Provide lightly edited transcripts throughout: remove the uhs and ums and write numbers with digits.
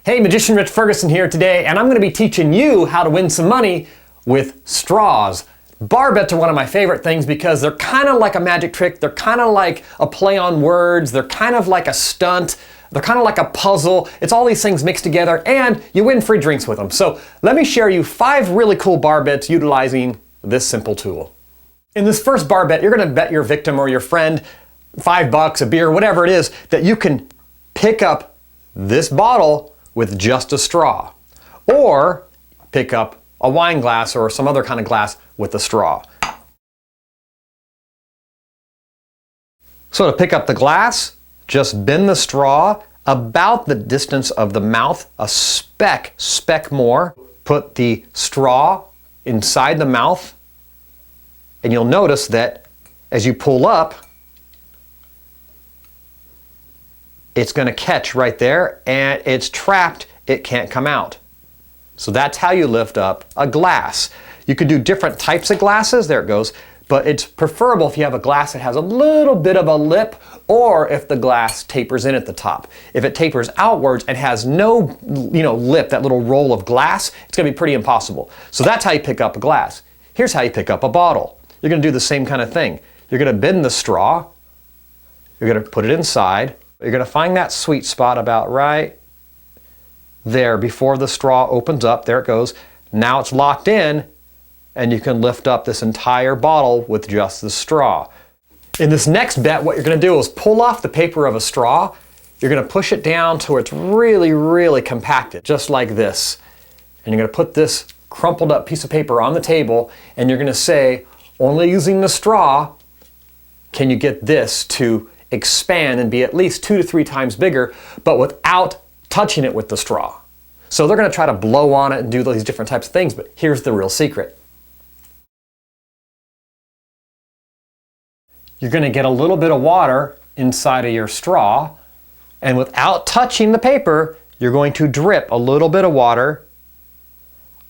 Hey, Magician Rich Ferguson here today, and I'm going to be teaching you how to win some money with straws. Bar bets are one of my favorite things because they're kind of like a magic trick, they're kind of like a play on words, they're kind of like a stunt, they're kind of like a puzzle. It's all these things mixed together, and you win free drinks with them. So let me share you 5 really cool bar bets utilizing this simple tool. In this first bar bet, you're going to bet your victim or your friend $5, a beer, whatever it is, that you can pick up this bottle with just a straw, or pick up a wine glass or some other kind of glass with a straw. So to pick up the glass, just bend the straw about the distance of the mouth, a speck more. Put the straw inside the mouth, and you'll notice that as you pull up, it's going to catch right there, and it's trapped. It can't come out. So that's how you lift up a glass. You could do different types of glasses. There it goes. But it's preferable if you have a glass that has a little bit of a lip, or if the glass tapers in at the top. If it tapers outwards and has no, lip, that little roll of glass, it's going to be pretty impossible. So that's how you pick up a glass. Here's how you pick up a bottle. You're going to do the same kind of thing. You're going to bend the straw. You're going to put it inside. You're going to find that sweet spot about right there before the straw opens up. There it goes. Now it's locked in, and you can lift up this entire bottle with just the straw. In this next bet, what you're going to do is pull off the paper of a straw. You're going to push it down to where it's really, really compacted, just like this. And you're going to put this crumpled up piece of paper on the table, and you're going to say, only using the straw can you get this to expand and be at least 2 to 3 times bigger, but without touching it with the straw. So they're going to try to blow on it and do these different types of things, but here's the real secret. You're going to get a little bit of water inside of your straw, and without touching the paper, you're going to drip a little bit of water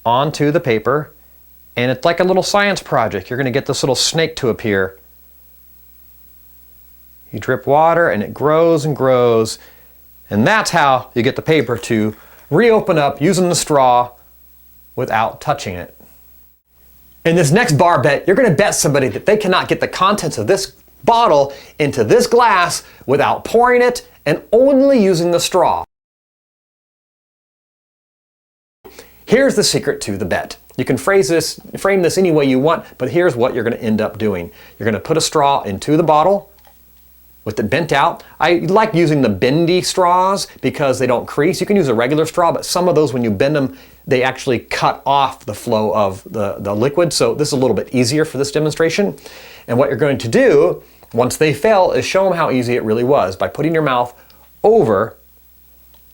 onto the paper, and it's like a little science project. You're going to get this little snake to appear. You drip water and it grows and grows, and that's how you get the paper to reopen up using the straw without touching it. In this next bar bet, you're going to bet somebody that they cannot get the contents of this bottle into this glass without pouring it and only using the straw. Here's the secret to the bet. You can frame this any way you want, but here's what you're going to end up doing. You're going to put a straw into the bottle with it bent out. I like using the bendy straws because they don't crease. You can use a regular straw, but some of those, when you bend them, they actually cut off the flow of the liquid. So this is a little bit easier for this demonstration. And what you're going to do, once they fail, is show them how easy it really was by putting your mouth over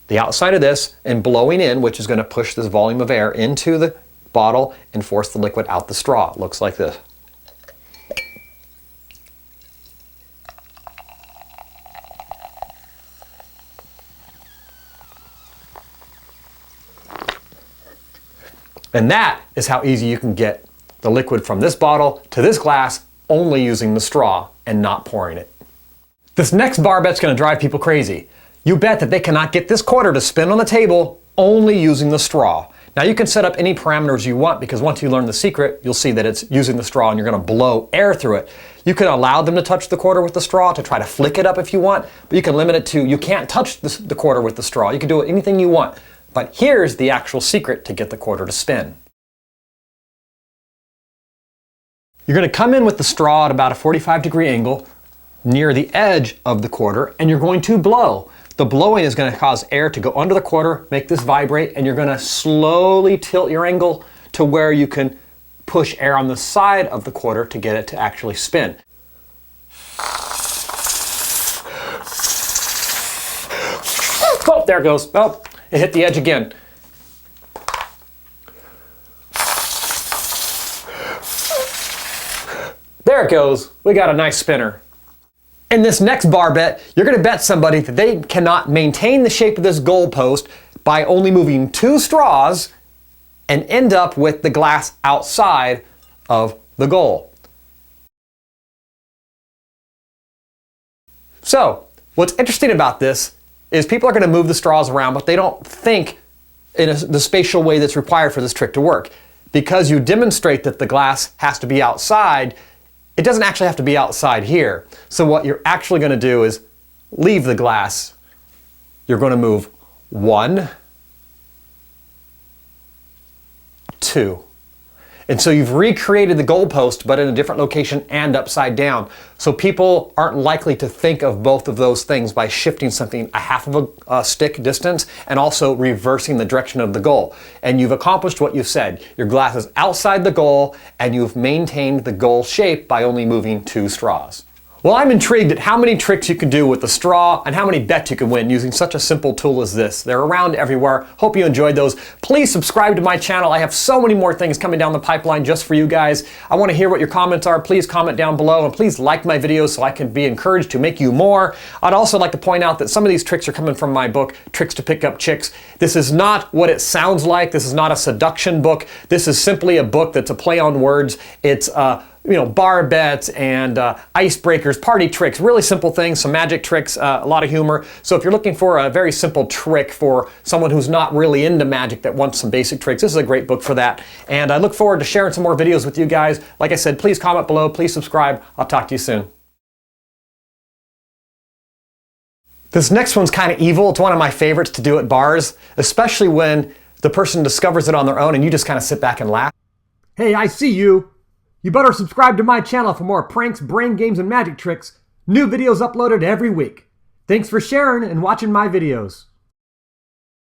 the outside of this and blowing in, which is going to push this volume of air into the bottle and force the liquid out the straw. It looks like this. And that is how easy you can get the liquid from this bottle to this glass only using the straw and not pouring it. This next bar bet's going to drive people crazy. You bet that they cannot get this quarter to spin on the table only using the straw. Now you can set up any parameters you want, because once you learn the secret, you'll see that it's using the straw and you're going to blow air through it. You can allow them to touch the quarter with the straw to try to flick it up if you want, but you can limit it to you can't touch the quarter with the straw. You can do anything you want. But here's the actual secret to get the quarter to spin. You're going to come in with the straw at about a 45-degree angle near the edge of the quarter, and you're going to blow. The blowing is going to cause air to go under the quarter, make this vibrate, and you're going to slowly tilt your angle to where you can push air on the side of the quarter to get it to actually spin. Oh, there it goes. Oh, it hit the edge again. There it goes. We got a nice spinner. In this next bar bet, you're going to bet somebody that they cannot maintain the shape of this goalpost by only moving 2 straws and end up with the glass outside of the goal. So, What's interesting about this is people are going to move the straws around, but they don't think in the spatial way that's required for this trick to work. Because you demonstrate that the glass has to be outside, it doesn't actually have to be outside here. So what you're actually going to do is leave the glass. You're going to move 1, 2. And so you've recreated the goalpost, but in a different location and upside down. So people aren't likely to think of both of those things by shifting something a half of a stick distance and also reversing the direction of the goal. And you've accomplished what you said. Your glass is outside the goal, and you've maintained the goal shape by only moving 2 straws. Well, I'm intrigued at how many tricks you can do with the straw and how many bets you can win using such a simple tool as this. They're around everywhere. Hope you enjoyed those. Please subscribe to my channel. I have so many more things coming down the pipeline just for you guys. I want to hear what your comments are. Please comment down below, and please like my videos so I can be encouraged to make you more. I'd also like to point out that some of these tricks are coming from my book, Tricks to Pick Up Chicks. This is not what it sounds like. This is not a seduction book. This is simply a book that's a play on words. It's bar bets and icebreakers, party tricks, really simple things, some magic tricks, a lot of humor. So if you're looking for a very simple trick for someone who's not really into magic that wants some basic tricks, this is a great book for that. And I look forward to sharing some more videos with you guys. Like I said, please comment below, please subscribe. I'll talk to you soon. This next one's kind of evil. It's one of my favorites to do at bars, especially when the person discovers it on their own and you just kind of sit back and laugh. Hey, I see you. You better subscribe to my channel for more pranks, brain games, and magic tricks. New videos uploaded every week. Thanks for sharing and watching my videos.